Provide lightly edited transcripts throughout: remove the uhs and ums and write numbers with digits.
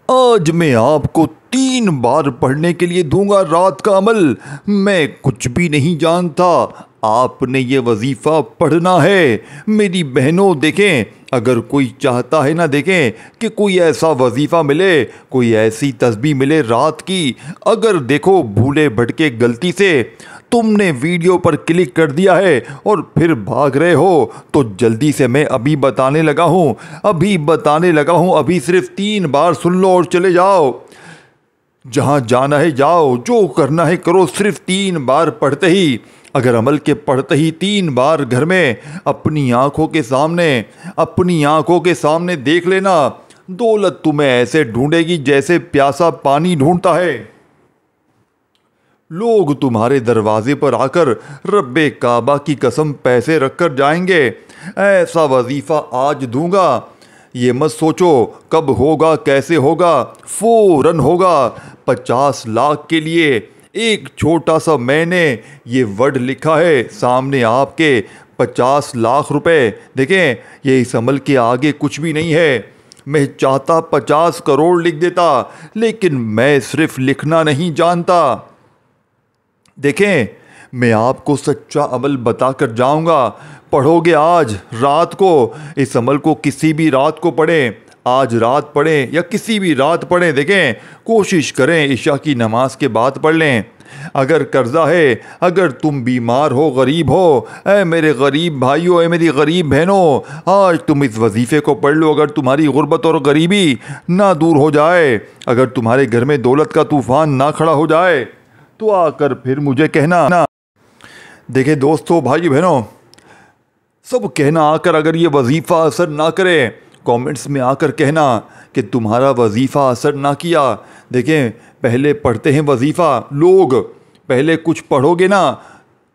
آج میں آپ کو 3 بار پڑھنے کے لیے دوں گا رات کا عمل۔ میں کچھ بھی نہیں جانتا، آپ نے یہ وظیفہ پڑھنا ہے۔ میری بہنوں دیکھیں، اگر کوئی چاہتا ہے نہ، دیکھیں کہ کوئی ایسا وظیفہ ملے، کوئی ایسی تسبیح ملے رات کی، اگر دیکھو بھولے بھٹکے غلطی سے تم نے ویڈیو پر کلک کر دیا ہے اور پھر بھاگ رہے ہو، تو جلدی سے میں ابھی بتانے لگا ہوں، ابھی صرف 3 بار سن لو اور چلے جاؤ۔ جہاں جانا ہے جاؤ، جو کرنا ہے کرو، صرف 3 بار پڑھتے ہی، اگر عمل کے پڑھتے ہی 3 بار گھر میں اپنی آنکھوں کے سامنے دیکھ لینا، دولت تمہیں ایسے ڈھونڈے گی جیسے پیاسا پانی ڈھونڈتا ہے۔ لوگ تمہارے دروازے پر آ کر رب کعبہ کی قسم پیسے رکھ کر جائیں گے۔ ایسا وظیفہ آج دوں گا، یہ مت سوچو کب ہوگا کیسے ہوگا، فوراً ہوگا۔ 50 لاکھ کے لیے ایک چھوٹا سا میں نے یہ ورڈ لکھا ہے سامنے آپ کے، 50 لاکھ روپے۔ دیکھیں یہ اس عمل کے آگے کچھ بھی نہیں ہے۔ میں چاہتا 50 کروڑ لکھ دیتا، لیکن میں صرف لکھنا نہیں جانتا۔ دیکھیں میں آپ کو سچا عمل بتا کر جاؤں گا۔ پڑھو گے آج رات کو، اس عمل کو کسی بھی رات کو پڑھیں، آج رات پڑھیں یا کسی بھی رات پڑھیں، دیکھیں کوشش کریں عشاء کی نماز کے بعد پڑھ لیں۔ اگر قرضہ ہے، اگر تم بیمار ہو، غریب ہو، اے میرے غریب بھائیو، اے میری غریب بہنوں، آج تم اس وظیفے کو پڑھ لو۔ اگر تمہاری غربت اور غریبی نہ دور ہو جائے، اگر تمہارے گھر میں دولت کا طوفان نہ کھڑا ہو جائے، تو آ کر پھر مجھے کہنا۔ دیکھیں دوستو، بھائی بہنوں، سب کہنا آ کر، اگر یہ وظیفہ اثر نہ کرے، کامنٹس میں آ کر کہنا کہ تمہارا وظیفہ اثر نہ کیا۔ دیکھیں پہلے پڑھتے ہیں وظیفہ لوگ، پہلے کچھ پڑھو گے نا،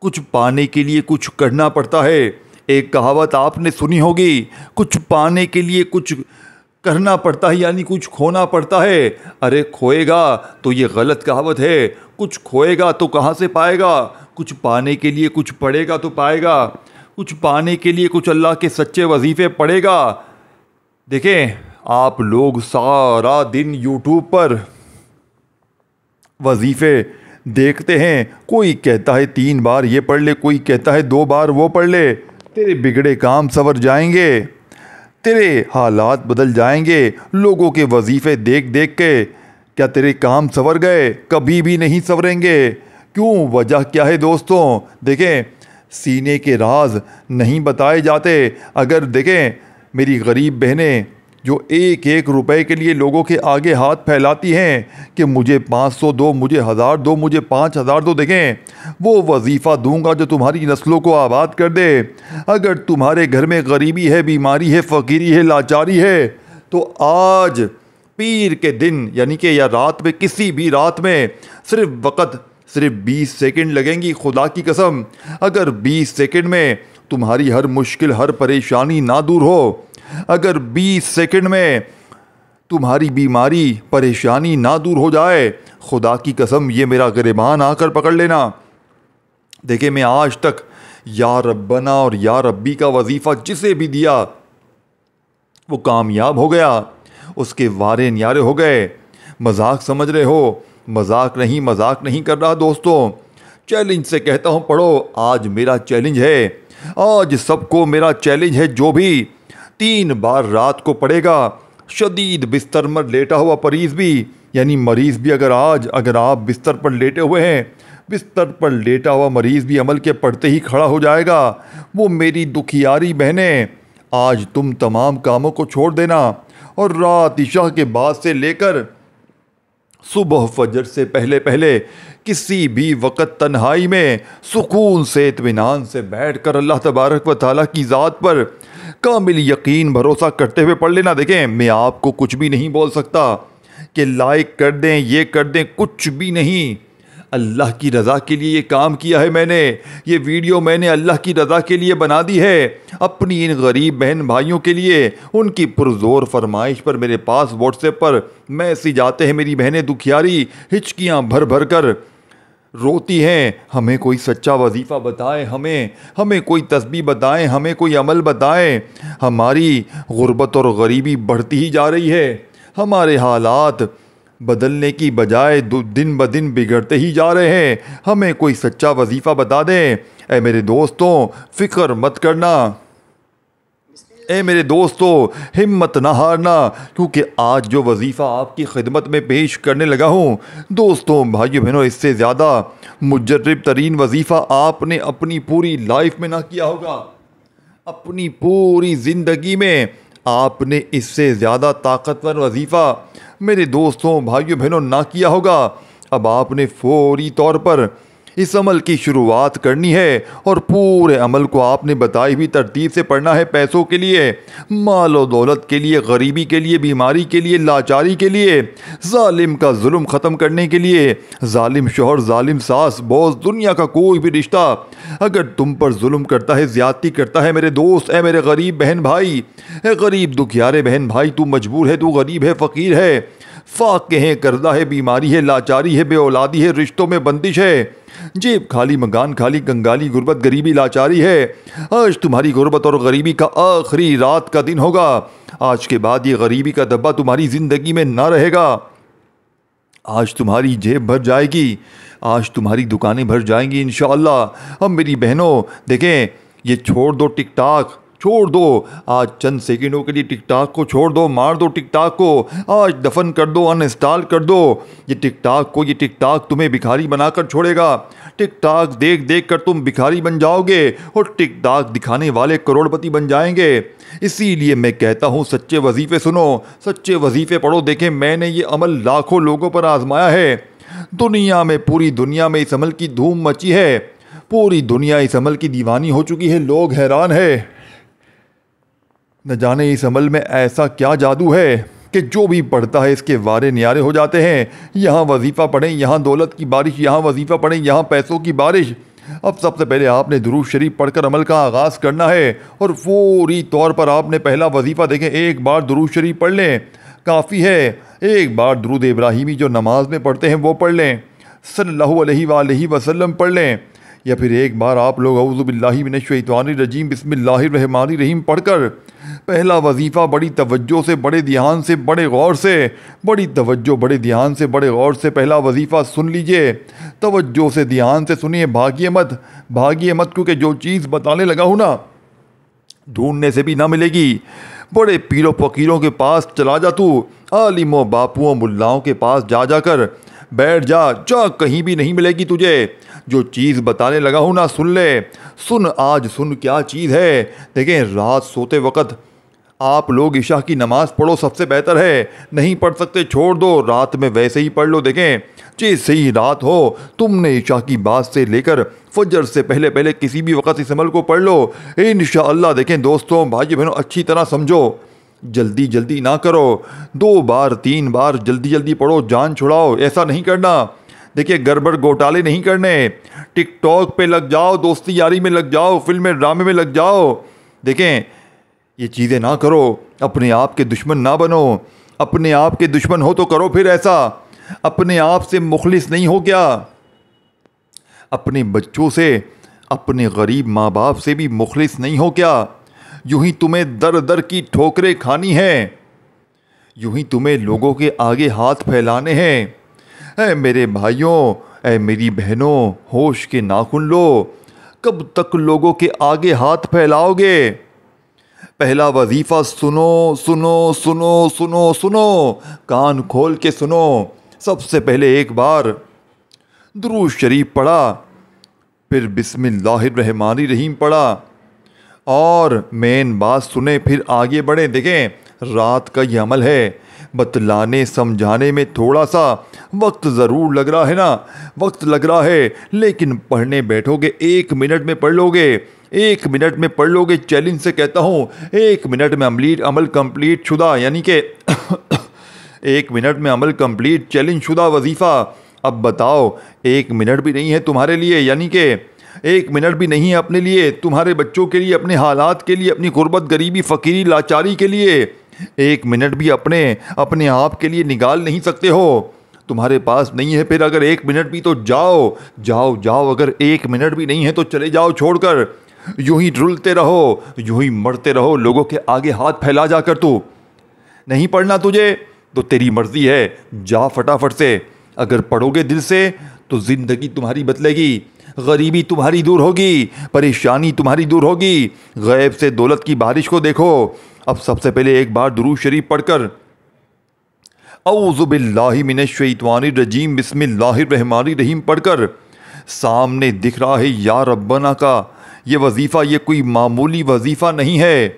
کچھ پانے کے لیے کچھ کرنا پڑتا ہے۔ ایک کہاوت آپ نے سنی ہوگی، کچھ پانے کے لیے کچھ کرنا پڑتا ہے، یعنی کچھ کھونا پڑتا ہے۔ ارے کھوئے گا تو یہ غلط کہاوت ہے، کچھ کھوئے گا تو کہاں سے پائے گا؟ کچھ پانے کے لیے کچھ پڑھے گا تو پائے گا، کچھ پانے کے لیے کچھ اللہ کے سچے وظیفے پڑھے گا۔ دیکھیں آپ لوگ سارا دن یوٹیوب پر وظیفے دیکھتے ہیں، کوئی کہتا ہے 3 بار یہ پڑھ لے، کوئی کہتا ہے 2 بار وہ پڑھ لے۔ تیرے بگڑے کام سنور جائیں گے، تیرے حالات بدل جائیں گے۔ لوگوں کے وظیفے دیکھ دیکھ کے کیا تیرے کام سنور گئے؟ کبھی بھی نہیں سنوریں گے۔ کیوں؟ وجہ کیا ہے دوستوں؟ دیکھیں سینے کے راز نہیں بتائے جاتے۔ اگر دیکھیں میری غریب بہنیں جو 1 روپے کے لیے لوگوں کے آگے ہاتھ پھیلاتی ہیں کہ مجھے 500 دو، مجھے 1000 دو، مجھے 5000 دو، دیکھیں وہ وظیفہ دوں گا جو تمہاری نسلوں کو آباد کر دے۔ اگر تمہارے گھر میں غریبی ہے، بیماری ہے، فقیری ہے، لاچاری ہے، تو آج پیر کے دن یعنی کہ یا رات میں، کسی بھی رات میں صرف 20 سیکنڈ لگیں گی، خدا کی قسم۔ اگر 20 سیکنڈ میں تمہاری ہر مشکل، ہر پریشانی نہ دور ہو، اگر 20 سیکنڈ میں تمہاری بیماری، پریشانی نہ دور ہو جائے، خدا کی قسم یہ میرا گریبان آ کر پکڑ لینا۔ دیکھیں میں آج تک یا ربنا اور یا ربی کا وظیفہ جسے بھی دیا وہ کامیاب ہو گیا، اس کے وارے نیارے ہو گئے۔ مذاق سمجھ رہے ہو؟ مذاق نہیں کر رہا دوستوں، چیلنج سے کہتا ہوں پڑھو۔ آج میرا چیلنج ہے، آج سب کو میرا چیلنج ہے، جو بھی 3 بار رات کو پڑھے گا، شدید بستر میں لیٹا ہوا مریض بھی، یعنی مریض بھی، اگر آپ بستر پر لیٹے ہوئے ہیں، بستر پر لیٹا ہوا مریض بھی عمل کے پڑھتے ہی کھڑا ہو جائے گا۔ وہ میری دکھیاری بہنیں، آج تم تمام کاموں کو چھوڑ دینا اور رات عشاء کے بعد سے لے کر صبح فجر سے پہلے کسی بھی وقت تنہائی میں سکون سے، اطمینان سے بیٹھ کر اللہ تبارک و تعالیٰ کی ذات پر کامل یقین بھروسہ کرتے ہوئے پڑھ لینا۔ دیکھیں میں آپ کو کچھ بھی نہیں بول سکتا کہ لائک کر دیں، یہ کر دیں، کچھ بھی نہیں۔ اللہ کی رضا کے لیے یہ کام کیا ہے میں نے، یہ ویڈیو میں نے اللہ کی رضا کے لیے بنا دی ہے، اپنی ان غریب بہن بھائیوں کے لیے۔ ان کی پرزور فرمائش پر میرے پاس واٹس ایپ پر میسیج آتے ہیں، میری بہنیں دکھیاری ہچکیاں بھر کر روتی ہیں، ہمیں کوئی سچا وظیفہ بتائیں، ہمیں کوئی تسبیح بتائیں، ہمیں کوئی عمل بتائیں۔ ہماری غربت اور غریبی بڑھتی ہی جا رہی ہے، ہمارے حالات بدلنے کی بجائے دن بدن بگڑتے ہی جا رہے ہیں. ہمیں کوئی سچا وظیفہ بتا دیں. اے میرے دوستوں فکر مت کرنا. اے میرے دوستو ہمت نہ ہارنا، کیونکہ آج جو وظیفہ آپ کی خدمت میں پیش کرنے لگا ہوں دوستوں بھائیو بہنوں، اس سے زیادہ مجرب ترین وظیفہ آپ نے اپنی پوری لائف میں نہ کیا ہوگا. اپنی پوری زندگی میں آپ نے اس سے زیادہ طاقتور وظیفہ میرے دوستوں بھائیو بہنوں نہ کیا ہوگا. اب آپ نے فوری طور پر اس عمل کی شروعات کرنی ہے، اور پورے عمل کو آپ نے بتائی ہوئی ترتیب سے پڑھنا ہے. پیسوں کے لیے، مال و دولت کے لیے، غریبی کے لیے، بیماری کے لیے، لاچاری کے لیے، ظالم کا ظلم ختم کرنے کے لیے. ظالم شوہر، ظالم ساس، بوس، دنیا کا کوئی بھی رشتہ اگر تم پر ظلم کرتا ہے، زیادتی کرتا ہے میرے دوست، اے میرے غریب بہن بھائی، اے غریب دکھیارے بہن بھائی، تو مجبور ہے، تو غریب ہے، فقیر ہے، فاقے ہے، قرضہ ہے، بیماری ہے، لاچاری ہے، بے اولادی ہے، رشتوں میں بندش ہے، جیب خالی، مکان خالی، کنگالی، غربت، غریبی، لاچاری ہے. آج تمہاری غربت اور غریبی کا آخری رات کا دن ہوگا. آج کے بعد یہ غریبی کا دبا تمہاری زندگی میں نہ رہے گا. آج تمہاری جیب بھر جائے گی، آج تمہاری دکانیں بھر جائیں گی انشاءاللہ. اب میری بہنوں دیکھیں، یہ چھوڑ دو ٹک ٹاک، چھوڑ دو آج چند سیکنڈوں کے لیے ٹک ٹاک کو چھوڑ دو، مار دو ٹک ٹاک کو، آج دفن کر دو، ان انسٹال کر دو یہ ٹک ٹاک تمہیں بھکاری بنا کر چھوڑے گا. ٹک ٹاک دیکھ دیکھ کر تم بھکاری بن جاؤ گے، اور ٹک ٹاک دکھانے والے کروڑ پتی بن جائیں گے. اسی لیے میں کہتا ہوں سچے وظیفے سنو، سچے وظیفے پڑھو. دیکھیں میں نے یہ عمل لاکھوں لوگوں پر آزمایا ہے. دنیا میں، پوری دنیا میں اس عمل کی دھوم مچی ہے، پوری دنیا اس عمل کی دیوانی ہو چکی ہے. لوگ حیران ہے، نہ جانے اس عمل میں ایسا کیا جادو ہے کہ جو بھی پڑھتا ہے اس کے وارے نیارے ہو جاتے ہیں. یہاں وظیفہ پڑھیں، یہاں دولت کی بارش، یہاں وظیفہ پڑھیں، یہاں پیسوں کی بارش. اب سب سے پہلے آپ نے درود شریف پڑھ کر عمل کا آغاز کرنا ہے، اور فوری طور پر آپ نے پہلا وظیفہ دیکھیں ایک بار درود شریف پڑھ لیں کافی ہے. ایک بار درود ابراہیمی جو نماز میں پڑھتے ہیں وہ پڑھ لیں، صلی اللہ علیہ وآلہ وسلم پڑھ لیں، یا پھر ایک بار آپ لوگ اعوذ باللہ من الشیطان الرجیم بسم اللہ الرحمن الرحیم پڑھ کر پہلا وظیفہ بڑی توجہ سے، بڑے دھیان سے، بڑے غور سے، بڑی توجہ، بڑے دھیان سے، بڑے غور سے پہلا وظیفہ سن لیجئے. توجہ سے، دھیان سے سنیے، بھاگیے مت، کیونکہ جو چیز بتانے لگا ہوں نا ڈھونڈنے سے بھی نہ ملے گی. بڑے پیروں فقیروں کے پاس چلا جا، تو عالموں باپوؤں ملاؤں کے پاس جا کر بیٹھ جا، کہیں بھی نہیں ملے گی تجھے. جو چیز بتانے لگا ہوں نا سن لے. آج سن کیا چیز ہے. دیکھیں رات سوتے وقت آپ لوگ عشاء کی نماز پڑھو، سب سے بہتر ہے. نہیں پڑھ سکتے چھوڑ دو، رات میں ویسے ہی پڑھ لو. دیکھیں جیسے ہی رات ہو تم نے عشاء کی بعد سے لے کر فجر سے پہلے کسی بھی وقت اس عمل کو پڑھ لو انشاءاللہ. دیکھیں دوستوں بھائی بہنوں اچھی طرح سمجھو، جلدی نہ کرو. 2 بار 3 بار جلدی پڑھو، جان چھڑاؤ، ایسا نہیں کرنا. دیکھیں گڑبڑ گھوٹالے نہیں کرنے. ٹک ٹاک پہ لگ جاؤ، دوستی یاری میں لگ جاؤ، فلمیں ڈرامے میں لگ جاؤ. دیکھیں یہ چیزیں نہ کرو، اپنے آپ کے دشمن نہ بنو. اپنے آپ کے دشمن ہو تو کرو پھر ایسا. اپنے آپ سے مخلص نہیں ہو کیا؟ اپنے بچوں سے، اپنے غریب ماں باپ سے بھی مخلص نہیں ہو کیا؟ یوں ہی تمہیں در کی ٹھوکریں کھانی ہیں، یوں ہی تمہیں لوگوں کے آگے ہاتھ پھیلانے ہیں. اے میرے بھائیوں، اے میری بہنوں، ہوش کے ناخن لو. کب تک لوگوں کے آگے ہاتھ پھیلاؤ گے؟ پہلا وظیفہ سنو، کان کھول کے سنو. سب سے پہلے ایک بار درود شریف پڑھا، پھر بسم اللہ الرحمن الرحیم پڑھا، اور مین بات سنیں پھر آگے بڑھیں. دیکھیں رات کا یہ عمل ہے، بتلانے سمجھانے میں تھوڑا سا وقت ضرور لگ رہا ہے نا، وقت لگ رہا ہے، لیکن پڑھنے بیٹھو گے 1 منٹ میں پڑھ لو گے. 1 منٹ میں پڑھ لو گے. چیلنج سے کہتا ہوں 1 منٹ میں عمل کمپلیٹ شدہ، یعنی کہ 1 منٹ میں عمل کمپلیٹ چیلنج شدہ وظیفہ. اب بتاؤ 1 منٹ بھی نہیں ہے تمہارے لیے، یعنی کہ 1 منٹ بھی نہیں ہے اپنے لیے، تمہارے بچوں کے لیے، اپنے حالات کے لیے، اپنی غربت، غریبی، فقیری، لاچاری کے لیے 1 منٹ بھی اپنے آپ کے لیے نکال نہیں سکتے ہو. تمہارے پاس نہیں ہے پھر اگر 1 منٹ بھی، تو جاؤ. اگر 1 منٹ بھی نہیں ہے تو چلے جاؤ چھوڑ کر. یوں ہی ڈرلتے رہو، یوں ہی مرتے رہو، لوگوں کے آگے ہاتھ پھیلا جا کر. تو نہیں پڑھنا تجھے تو تیری مرضی ہے، جا فٹافٹ سے۔ اگر پڑھو گے دل سے تو زندگی تمہاری بدلے گی، غریبی تمہاری دور ہوگی، پریشانی تمہاری دور ہوگی۔ غیب سے دولت کی بارش کو دیکھو۔ اب سب سے پہلے ایک بار درود شریف پڑھ کر اعوذ باللہ من الشیطان الرجیم بسم اللہ الرحمن الرحیم پڑھ کر سامنے دکھ رہا ہے یا ربنا کا یہ وظیفہ، یہ کوئی معمولی وظیفہ نہیں ہے۔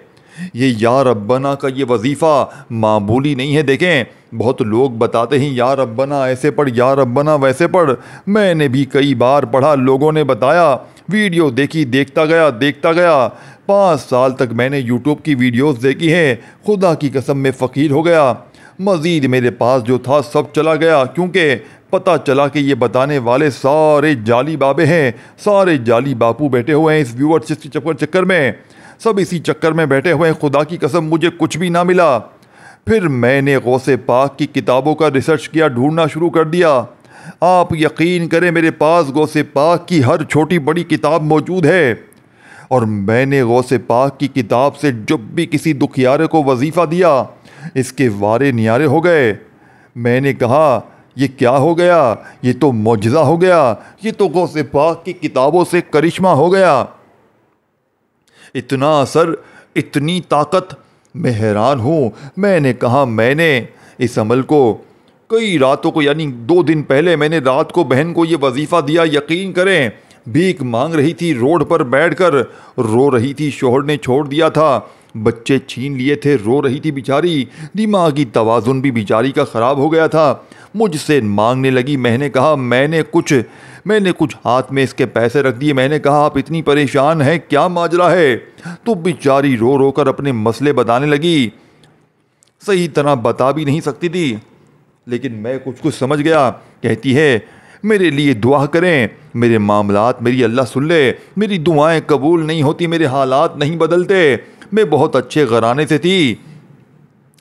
یہ یا ربنا کا یہ وظیفہ معمولی نہیں ہے۔ دیکھیں بہت لوگ بتاتے ہیں یا ربنا ایسے پڑھ، یا ربنا ویسے پڑھ۔ میں نے بھی کئی بار پڑھا، لوگوں نے بتایا، ویڈیو دیکھی، دیکھتا گیا 5 سال تک میں نے یوٹیوب کی ویڈیوز دیکھی ہیں۔ خدا کی قسم میں فقیر ہو گیا، مزید میرے پاس جو تھا سب چلا گیا، کیونکہ پتہ چلا کہ یہ بتانے والے سارے جعلی بابے ہیں، سارے جعلی باپو بیٹھے ہوئے ہیں اس ویورز چکر میں، سب اسی چکر میں بیٹھے ہوئے ہیں۔ خدا کی قسم مجھے کچھ بھی نہ ملا۔ پھر میں نے غوث پاک کی کتابوں کا ریسرچ کیا، ڈھونڈنا شروع کر دیا۔ آپ یقین کریں میرے پاس غوث پاک کی ہر چھوٹی بڑی کتاب موجود ہے، اور میں نے غوث پاک کی کتاب سے جب بھی کسی دکھیارے کو وظیفہ دیا اس کے وارے نیارے ہو گئے۔ میں نے کہا یہ کیا ہو گیا؟ یہ تو معجزہ ہو گیا، یہ تو غوث پاک کی کتابوں سے کرشمہ ہو گیا۔ اتنا اثر، اتنی طاقت، میں حیران ہوں۔ میں نے کہا میں نے اس عمل کو کئی راتوں کو، یعنی 2 دن پہلے میں نے رات کو بہن کو یہ وظیفہ دیا۔ یقین کریں بھیک مانگ رہی تھی، روڈ پر بیٹھ کر رو رہی تھی، شوہر نے چھوڑ دیا تھا، بچے چھین لیے تھے، رو رہی تھی بیچاری، دماغی توازن بھی بیچاری کا خراب ہو گیا تھا۔ مجھ سے مانگنے لگی۔ میں نے کہا میں نے کچھ ہاتھ میں اس کے پیسے رکھ دیے۔ میں نے کہا آپ اتنی پریشان ہیں، کیا ماجرا ہے؟ تو بیچاری رو رو کر اپنے مسئلے بتانے لگی۔ صحیح طرح بتا بھی نہیں سکتی تھی، لیکن میں کچھ سمجھ گیا۔ کہتی ہے میرے لیے دعا کریں، میرے معاملات میری اللہ سن لے، میری دعائیں قبول نہیں ہوتی، میرے حالات نہیں بدلتے۔ میں بہت اچھے گھرانے سے تھی،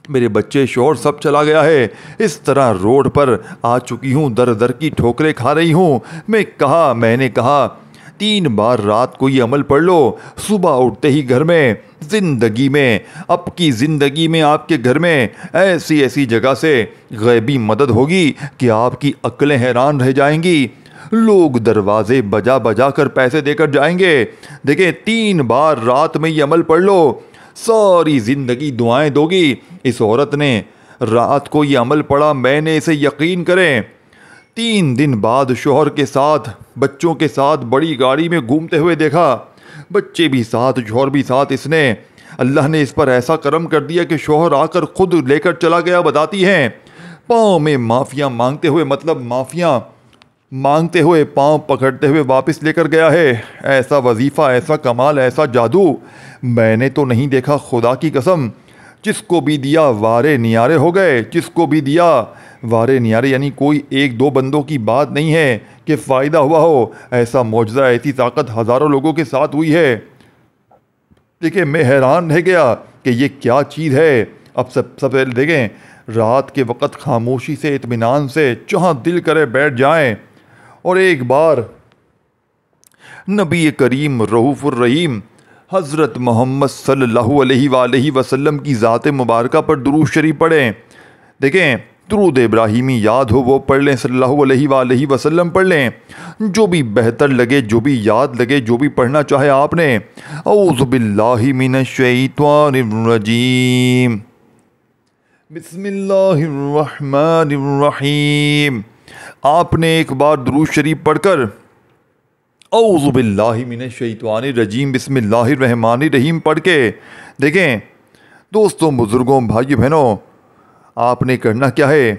میرے بچے شوہر سب چلا گیا ہے، اس طرح روڈ پر آ چکی ہوں، در در کی ٹھوکریں کھا رہی ہوں۔ میں نے کہا 3 بار رات کو یہ عمل پڑھ لو، صبح اٹھتے ہی گھر میں، زندگی میں، اب کی زندگی میں آپ کے گھر میں ایسی جگہ سے غیبی مدد ہوگی کہ آپ کی عقلیں حیران رہ جائیں گی۔ لوگ دروازے بجا کر پیسے دے کر جائیں گے۔ دیکھیں 3 بار رات میں یہ عمل پڑھ لو، ساری زندگی دعائیں دو گی۔ اس عورت نے رات کو یہ عمل پڑھا، میں نے اسے یقین کریں 3 دن بعد شوہر کے ساتھ، بچوں کے ساتھ بڑی گاڑی میں گھومتے ہوئے دیکھا، بچے بھی ساتھ، شوہر بھی ساتھ۔ اللہ نے اس پر ایسا کرم کر دیا کہ شوہر آ کر خود لے کر چلا گیا۔ بتاتی ہیں پاؤں میں مافیاں مانگتے ہوئے، مطلب مافیاں مانگتے ہوئے، پاؤں پکڑتے ہوئے واپس لے کر گیا ہے۔ ایسا وظیفہ، ایسا کمال، ایسا جادو میں نے تو نہیں دیکھا، خدا کی قسم۔ جس کو بھی دیا وارے نیارے ہو گئے، جس کو بھی دیا وارے نیارے، یعنی کوئی 1-2 بندوں کی بات نہیں ہے کہ فائدہ ہوا ہو۔ ایسا معجزہ، ایسی طاقت ہزاروں لوگوں کے ساتھ ہوئی ہے۔ دیکھیں میں حیران رہ گیا کہ یہ کیا چیز ہے۔ اب سب پہلے دیکھیں رات کے وقت خاموشی سے، اطمینان سے، جہاں دل کرے بیٹھ جائیں اور ایک بار نبی کریم رؤوف الرحیم حضرت محمد صلی اللہ علیہ وآلہ وسلم کی ذات مبارکہ پر درود شریف پڑھیں۔ دیکھیں درود ابراہیمی یاد ہو وہ پڑھ لیں، صلی اللہ علیہ وآلہ وسلم پڑھ لیں، جو بھی بہتر لگے، جو بھی یاد لگے، جو بھی پڑھنا چاہے آپ نے۔ اعوذ باللہ من الشیطان الرجیم، بسم اللہ الرحمن الرحیم۔ آپ نے ایک بار درود شریف پڑھ کر اعوذ باللہ من الشیطان الرجیم بسم اللہ الرحمن الرحیم پڑھ کے دیکھیں دوستوں، بزرگوں، بھائیو بہنوں، آپ نے کرنا کیا ہے؟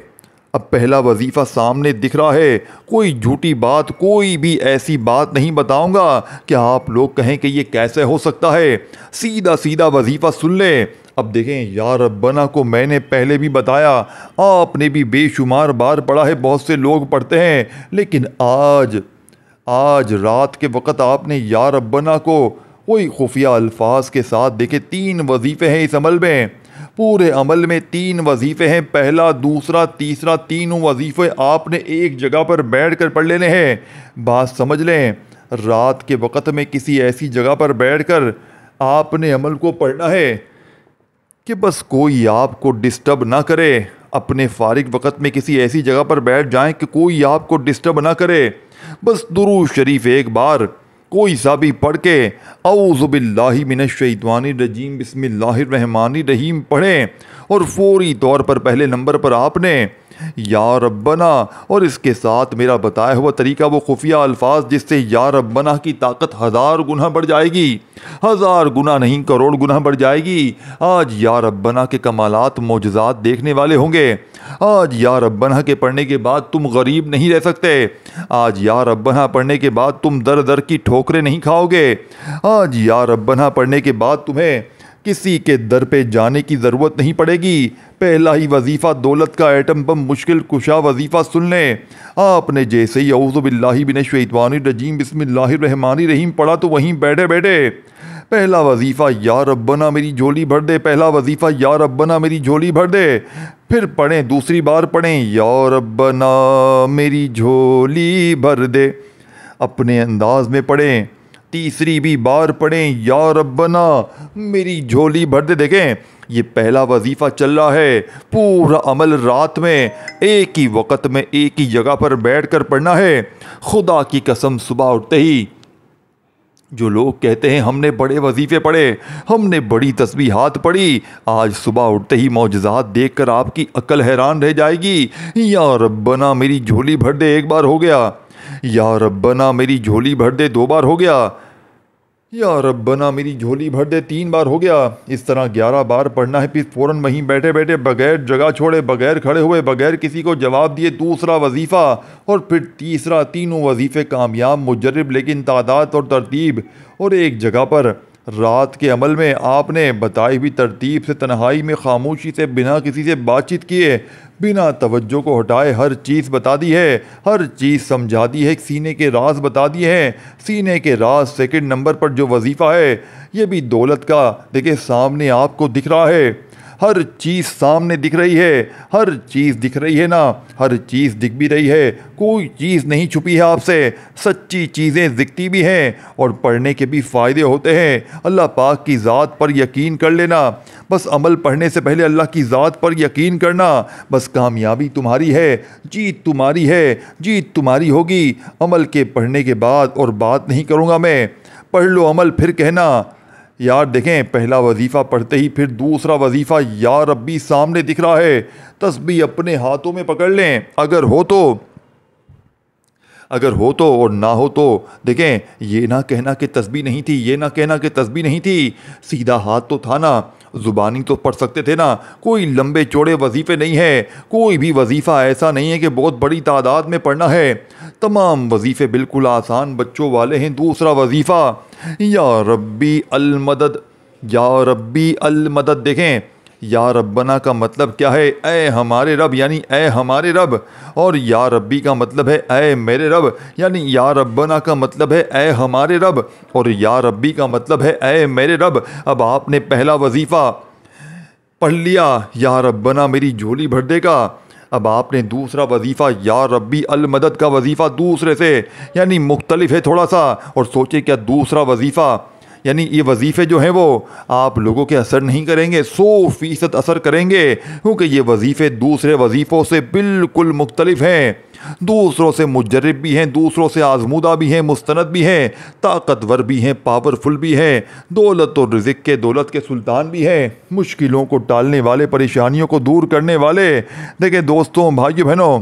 اب پہلا وظیفہ سامنے دکھ رہا ہے، کوئی جھوٹی بات، کوئی بھی ایسی بات نہیں بتاؤں گا کہ آپ لوگ کہیں کہ یہ کیسے ہو سکتا ہے۔ سیدھا وظیفہ سن لیں۔ اب دیکھیں یا ربنا کو میں نے پہلے بھی بتایا، آپ نے بھی بے شمار بار پڑھا ہے، بہت سے لوگ پڑھتے ہیں، لیکن آج رات کے وقت آپ نے یا ربنا کو کوئی خفیہ الفاظ کے ساتھ، دیکھیں 3 وظیفے ہیں اس عمل میں، پورے عمل میں 3 وظیفے ہیں، پہلا، دوسرا، تیسرا، تینوں وظیفے آپ نے ایک جگہ پر بیٹھ کر پڑھ لینے ہیں۔ بات سمجھ لیں، رات کے وقت میں کسی ایسی جگہ پر بیٹھ کر آپ نے عمل کو پڑھنا ہے کہ بس کوئی آپ کو ڈسٹرب نہ کرے، اپنے فارغ وقت میں کسی ایسی جگہ پر بیٹھ جائیں کہ کوئی آپ کو ڈسٹرب نہ کرے، بس درود شریف ایک بار کوئی سا بھی پڑھ کے اعوذ باللہ من الشیطان الرجیم بسم اللہ الرحمن الرحیم پڑھیں، اور فوری طور پر پہلے نمبر پر آپ نے یا ربنا اور اس کے ساتھ میرا بتایا ہوا طریقہ وہ خفیہ الفاظ جس سے یا ربنا کی طاقت 1000 گنا بڑھ جائے گی، 1000 گنا نہیں کروڑ گنا بڑھ جائے گی۔ آج یا ربنا کے کمالات معجزات دیکھنے والے ہوں گے۔ آج یا ربنا کے پڑھنے کے بعد تم غریب نہیں رہ سکتے۔ آج یا ربنا پڑھنے کے بعد تم در در کی ٹھوکریں نہیں کھاؤ گے۔ آج یا ربنا پڑھنے کے بعد تمہیں کسی کے در پہ جانے کی ضرورت نہیں پڑے گی۔ پہلا ہی وظیفہ دولت کا ایٹم بم مشکل کشا وظیفہ سن لیں۔ آپ نے جیسے ہی اعوذ باللہ من الشیطان الرجیم بسم اللہ الرحمن الرحیم پڑھا تو وہیں بیٹھے بیٹھے پہلا وظیفہ یا ربنا میری جھولی بھر دے، پہلا وظیفہ یا ربنا میری جھولی بھر دے، پھر پڑھیں، دوسری بار پڑھیں یا ربنا میری جھولی بھر دے، اپنے انداز میں پڑھیں، تیسری بھی بار پڑھیں یا ربنا میری جھولی بھر دے۔ دیکھیں یہ پہلا وظیفہ چل رہا ہے، پورا عمل رات میں ایک ہی وقت میں ایک ہی جگہ پر بیٹھ کر پڑھنا ہے۔ خدا کی قسم صبح اٹھتے ہی جو لوگ کہتے ہیں ہم نے بڑے وظیفے پڑھے، ہم نے بڑی تسبیحات پڑھی، آج صبح اٹھتے ہی معجزات دیکھ کر آپ کی عقل حیران رہ جائے گی۔ یا ربنا میری جھولی بھر دے ایک بار ہو گیا، یا ربنا میری جھولی بھر دے 2 بار ہو گیا، یا ربنا میری جھولی بھر دے 3 بار ہو گیا۔ اس طرح 11 بار پڑھنا ہے، پھر فوراً وہیں بیٹھے بیٹھے بغیر جگہ چھوڑے، بغیر کھڑے ہوئے، بغیر کسی کو جواب دیے دوسرا وظیفہ، اور پھر تیسرا۔ تینوں وظیفے کامیاب مجرب لیکن تعداد اور ترتیب اور ایک جگہ پر۔ رات کے عمل میں آپ نے بتائی ہوئی ترتیب سے تنہائی میں خاموشی سے بنا کسی سے بات چیت کیے، بنا توجہ کو ہٹائے ہر چیز بتا دی ہے، ہر چیز سمجھا دی ہے، سینے کے راز بتا دیے ہیں۔ سینے کے راز سیکنڈ نمبر پر جو وظیفہ ہے یہ بھی دولت کا، دیکھیں سامنے آپ کو دکھ رہا ہے، ہر چیز سامنے دکھ رہی ہے، ہر چیز دکھ رہی ہے نا، ہر چیز دکھ بھی رہی ہے، کوئی چیز نہیں چھپی ہے آپ سے، سچی چیزیں دکھتی بھی ہیں اور پڑھنے کے بھی فائدے ہوتے ہیں۔ اللہ پاک کی ذات پر یقین کر لینا، بس عمل پڑھنے سے پہلے اللہ کی ذات پر یقین کرنا، بس کامیابی تمہاری ہے، جیت تمہاری ہے، جیت تمہاری ہوگی۔ عمل کے پڑھنے کے بعد اور بات نہیں کروں گا میں، پڑھ لو عمل پھر کہنا۔ یار دیکھیں پہلا وظیفہ پڑھتے ہی پھر دوسرا وظیفہ یا ربی سامنے دکھ رہا ہے، تسبیح اپنے ہاتھوں میں پکڑ لیں، اگر ہو تو اور نہ ہو تو دیکھیں یہ نہ کہنا کہ تسبیح نہیں تھی، یہ نہ کہنا کہ تسبیح نہیں تھی، سیدھا ہاتھ تو تھا نا، زبانی تو پڑھ سکتے تھے نا۔ کوئی لمبے چوڑے وظیفے نہیں ہے، کوئی بھی وظیفہ ایسا نہیں ہے کہ بہت بڑی تعداد میں پڑھنا ہے، تمام وظیفے بالکل آسان بچوں والے ہیں۔ دوسرا وظیفہ یا ربی المدد، یا ربی المدد، دیکھیں یا ربنا کا مطلب کیا ہے؟ اے ہمارے رب، یعنی اے ہمارے رب، اور یا ربی کا مطلب ہے اے میرے رب، یعنی یا ربنا کا مطلب ہے اے ہمارے رب، اور یا ربی کا مطلب ہے اے میرے رب۔ اب آپ نے پہلا وظیفہ پڑھ لیا یا ربنا میری جھولی بھر دے گا، اب آپ نے دوسرا وظیفہ یا ربی المدد کا وظیفہ دوسرے سے یعنی مختلف ہے تھوڑا سا، اور سوچے کیا دوسرا وظیفہ یعنی یہ وظیفے جو ہیں وہ آپ لوگوں کے اثر نہیں کریں گے، 100% اثر کریں گے، کیونکہ یہ وظیفے دوسرے وظیفوں سے بالکل مختلف ہیں، دوسروں سے مجرب بھی ہیں، دوسروں سے آزمودہ بھی ہیں، مستند بھی ہیں، طاقتور بھی ہیں، پاورفل بھی ہیں، دولت اور رزق کے دولت کے سلطان بھی ہیں، مشکلوں کو ٹالنے والے، پریشانیوں کو دور کرنے والے۔ دیکھیں دوستوں بھائیو بہنوں،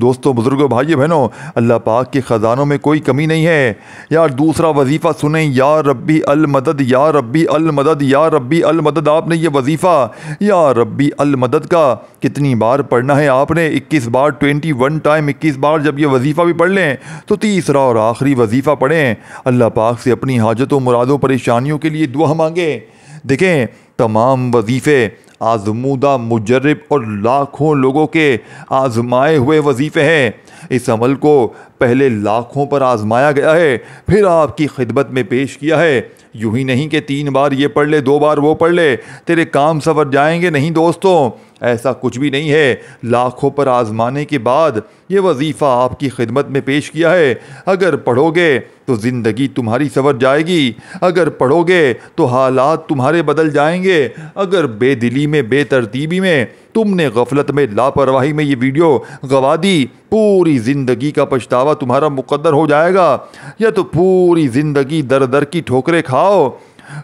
دوستوں بزرگوں بھائیو بہنوں، اللہ پاک کے خزانوں میں کوئی کمی نہیں ہے۔ یار دوسرا وظیفہ سنیں، یا ربی المدد، یا ربی المدد، یا ربی المدد۔ آپ نے یہ وظیفہ یا ربی المدد کا کتنی بار پڑھنا ہے؟ آپ نے 21 بار، 21 ٹائم 21 بار جب یہ وظیفہ بھی پڑھ لیں تو تیسرا اور آخری وظیفہ پڑھیں، اللہ پاک سے اپنی حاجتوں، مرادوں، پریشانیوں کے لیے دعا مانگیں۔ دیکھیں تمام وظیفے آزمودہ، مجرب اور لاکھوں لوگوں کے آزمائے ہوئے وظیفے ہیں۔ اس عمل کو پہلے لاکھوں پر آزمایا گیا ہے، پھر آپ کی خدمت میں پیش کیا ہے۔ یوں ہی نہیں کہ 3 بار یہ پڑھ لے، 2 بار وہ پڑھ لے، تیرے کام سنور جائیں گے، نہیں دوستوں، ایسا کچھ بھی نہیں ہے۔ لاکھوں پر آزمانے کے بعد یہ وظیفہ آپ کی خدمت میں پیش کیا ہے۔ اگر پڑھو گے تو زندگی تمہاری سنور جائے گی، اگر پڑھو گے تو حالات تمہارے بدل جائیں گے۔ اگر بے دلی میں، بے ترتیبی میں، تم نے غفلت میں، لاپرواہی میں یہ ویڈیو گوا دی، پوری زندگی کا پچھتاوا تمہارا مقدر ہو جائے گا۔ یا تو پوری زندگی در در کی ٹھوکریں کھاؤ،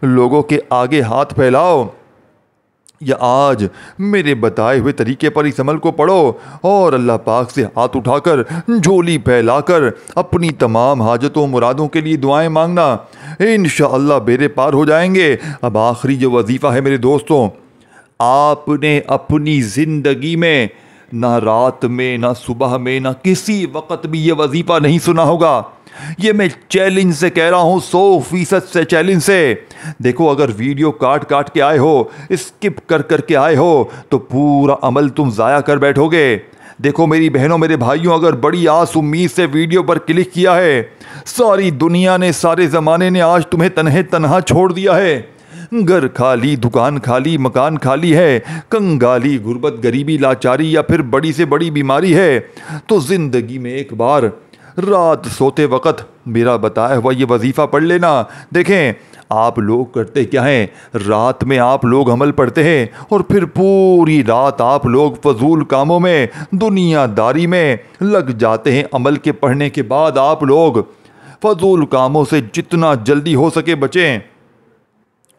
لوگوں کے آگے ہاتھ پھیلاؤ، یا آج میرے بتائے ہوئے طریقے پر اس عمل کو پڑھو اور اللہ پاک سے ہاتھ اٹھا کر، جھولی پھیلا کر اپنی تمام حاجتوں مرادوں کے لیے دعائیں مانگنا، انشاءاللہ بیڑے پار ہو جائیں گے۔ اب آخری جو وظیفہ ہے میرے دوستوں، آپ نے اپنی زندگی میں نہ رات میں، نہ صبح میں، نہ کسی وقت بھی یہ وظیفہ نہیں سنا ہوگا۔ یہ میں چیلنج سے کہہ رہا ہوں، 100% سے چیلنج سے۔ دیکھو، اگر ویڈیو کاٹ کاٹ کے آئے ہو، اسکپ کر کر کے آئے ہو، تو پورا عمل تم ضائع کر بیٹھو گے۔ دیکھو میری بہنوں، میرے بھائیوں، اگر بڑی آس امید سے ویڈیو پر کلک کیا ہے، ساری دنیا نے، سارے زمانے نے آج تمہیں تنہا چھوڑ دیا ہے، گھر خالی، دکان خالی، مکان خالی ہے، کنگالی، غربت، غریبی، لاچاری یا پھر بڑی سے بڑی بیماری ہے، تو زندگی میں ایک بار رات سوتے وقت میرا بتایا ہوا یہ وظیفہ پڑھ لینا۔ دیکھیں آپ لوگ کرتے کیا ہیں، رات میں آپ لوگ عمل پڑھتے ہیں اور پھر پوری رات آپ لوگ فضول کاموں میں، دنیا داری میں لگ جاتے ہیں۔ عمل کے پڑھنے کے بعد آپ لوگ فضول کاموں سے جتنا جلدی ہو سکے بچیں،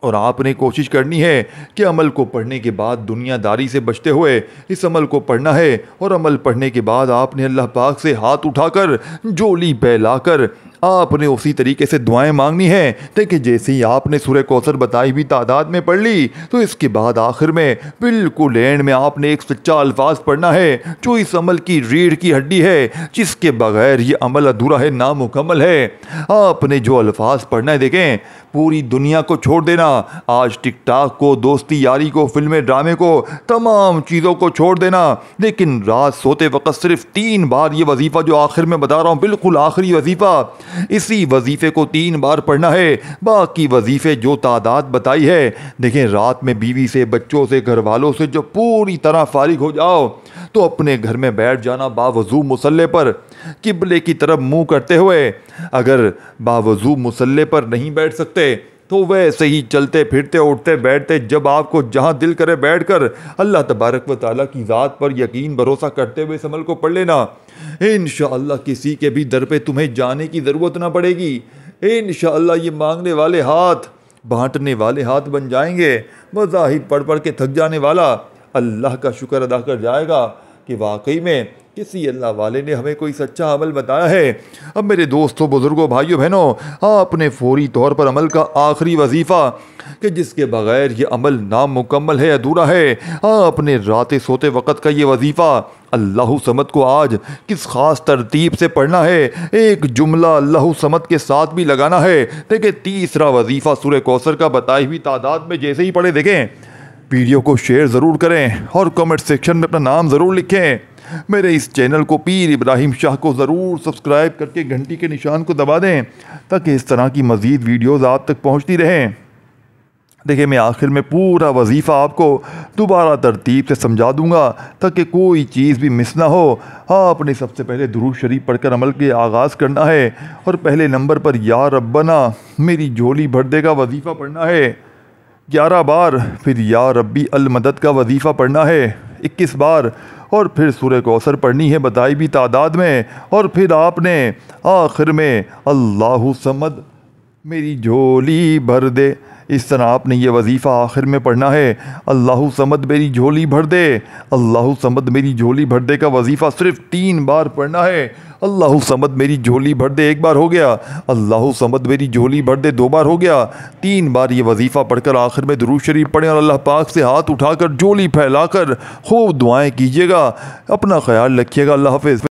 اور آپ نے کوشش کرنی ہے کہ عمل کو پڑھنے کے بعد دنیا داری سے بچتے ہوئے اس عمل کو پڑھنا ہے، اور عمل پڑھنے کے بعد آپ نے اللہ پاک سے ہاتھ اٹھا کر، جھولی پھیلا کر آپ نے اسی طریقے سے دعائیں مانگنی ہیں۔ دیکھیں جیسے ہی آپ نے سورہ کوثر بتائی ہوئی تعداد میں پڑھ لی، تو اس کے بعد آخر میں بالکل اینڈ میں آپ نے ایک سچا الفاظ پڑھنا ہے جو اس عمل کی ریڑھ کی ہڈی ہے، جس کے بغیر یہ عمل ادھورا ہے، نامکمل ہے۔ آپ نے جو الفاظ پڑھنا ہے، دیکھیں پوری دنیا کو چھوڑ دینا، آج ٹک ٹاک کو، دوستی یاری کو، فلمیں ڈرامے کو، تمام چیزوں کو چھوڑ دینا، لیکن رات سوتے وقت صرف 3 بار یہ وظیفہ جو آخر میں بتا رہا ہوں، بالکل آخری وظیفہ، اسی وظیفے کو 3 بار پڑھنا ہے۔ باقی وظیفے جو تعداد بتائی ہے، دیکھیں رات میں بیوی سے، بچوں سے، گھر والوں سے جو پوری طرح فارغ ہو جاؤ، تو اپنے گھر میں بیٹھ جانا باوضو مصلے پر، قبلے کی طرف منہ کرتے ہوئے۔ اگر باوضو مصلے پر نہیں بیٹھ سکتے تو ویسے ہی چلتے پھرتے، اٹھتے بیٹھتے، جب آپ کو جہاں دل کرے بیٹھ کر اللہ تبارک و تعالیٰ کی ذات پر یقین بھروسہ کرتے ہوئے اس عمل کو پڑھ لینا۔ انشاءاللہ کسی کے بھی در پہ تمہیں جانے کی ضرورت نہ پڑے گی۔ انشاءاللہ یہ مانگنے والے ہاتھ بانٹنے والے ہاتھ بن جائیں گے۔ مذاہب پڑھ پڑھ کے تھک جانے والا اللہ کا شکر ادا کر جائے گا کہ واقعی میں کسی اللہ والے نے ہمیں کوئی سچا عمل بتایا ہے۔ اب میرے دوستوں، بزرگوں، بھائیوں، بہنوں، آپ نے فوری طور پر عمل کا آخری وظیفہ کہ جس کے بغیر یہ عمل نامکمل ہے، ادھورا ہے، آپ نے رات سوتے وقت کا یہ وظیفہ اللہ صمد کو آج کس خاص ترتیب سے پڑھنا ہے، ایک جملہ اللہ صمد کے ساتھ بھی لگانا ہے۔ دیکھیں تیسرا وظیفہ سورہ کوثر کا بتائی ہوئی تعداد میں جیسے ہی پڑھے، دیکھیں ویڈیو کو شیئر ضرور کریں اور کمنٹ سیکشن میں اپنا نام ضرور لکھیں۔ میرے اس چینل کو پیر ابراہیم شاہ کو ضرور سبسکرائب کر کے گھنٹی کے نشان کو دبا دیں تاکہ اس طرح کی مزید ویڈیوز آپ تک پہنچتی رہیں۔ دیکھیں میں آخر میں پورا وظیفہ آپ کو دوبارہ ترتیب سے سمجھا دوں گا تاکہ کوئی چیز بھی مس نہ ہو۔ آپ نے سب سے پہلے درود شریف پڑھ کر عمل کے آغاز کرنا ہے، اور پہلے نمبر پر یا ربنا میری جھولی بھر دے کا وظیفہ پڑھنا ہے 11 بار، پھر یا ربی المدد کا وظیفہ پڑھنا ہے 21 بار، اور پھر سورہ کوثر پڑھنی ہے بتائی بھی تعداد میں، اور پھر آپ نے آخر میں اللہ صمد میری جھولی بھر دے، اس طرح آپ نے یہ وظیفہ آخر میں پڑھنا ہے۔ اللہ صمد میری جھولی بھر دے، اللہ صمد میری جھولی بھر دے کا وظیفہ صرف 3 بار پڑھنا ہے۔ اللہ صمد میری جھولی بھر دے 1 بار ہو گیا، اللہ صمد میری جھولی بھر دے 2 بار ہو گیا، 3 بار یہ وظیفہ پڑھ کر آخر میں درود شریف پڑھیں اور اللہ پاک سے ہاتھ اٹھا کر جھولی پھیلا کر خوب دعائیں کیجیے گا۔ اپنا خیال رکھیے گا۔ اللہ حافظ۔